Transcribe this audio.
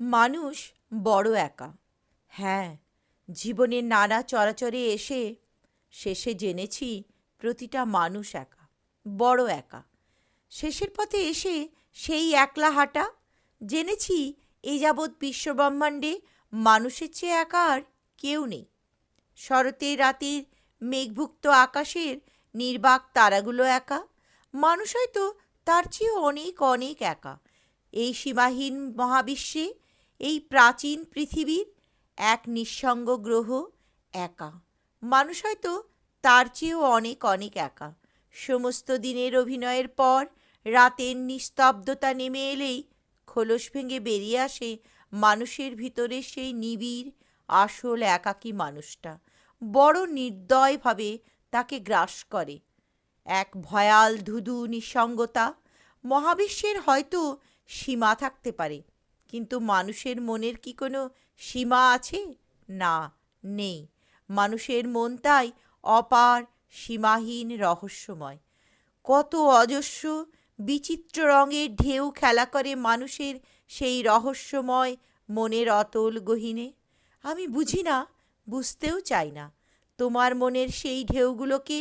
মানুষ বড় একা। হ্যাঁ, জীবনের নানা চরাচরে এসে শেষে জেনেছি প্রতিটা মানুষ একা, বড় একা। শেষের পথে এসে সেই একলা হাঁটা জেনেছি এই যাবৎ বিশ্বব্রহ্মাণ্ডে মানুষের চেয়ে একা আর কেউ নেই। শরতের রাতের মেঘভুক্ত আকাশের নির্বাক তারাগুলো একা, মানুষ হয়তো তার চেয়েও অনেক অনেক একা। এই সীমাহীন মহাবিশ্বে, এই প্রাচীন পৃথিবীর এক নিঃসঙ্গ গ্রহ একা, মানুষ হয়তো তার চেয়েও অনেক অনেক একা। সমস্ত দিনের অভিনয়ের পর রাতের নিস্তব্ধতা নেমে এলেই খোলস ভেঙে বেরিয়ে আসে মানুষের ভিতরে সেই নিবিড় আসল একাকী মানুষটা। বড় নির্দয়ভাবে তাকে গ্রাস করে এক ভয়াল ধুধু নিঃসঙ্গতা। মহাবিশ্বের হয়তো সীমা থাকতে পারে, কিন্তু মানুষের মনের কি কোনো সীমা আছে? না, নেই। মানুষের মন তাই অপার, সীমাহীন, রহস্যময়। কত অজস্র বিচিত্র রঙের ঢেউ খেলা করে মানুষের সেই রহস্যময় মনের অতল গহীনে। আমি বুঝি না, বুঝতেও চাই না তোমার মনের সেই ঢেউগুলোকে।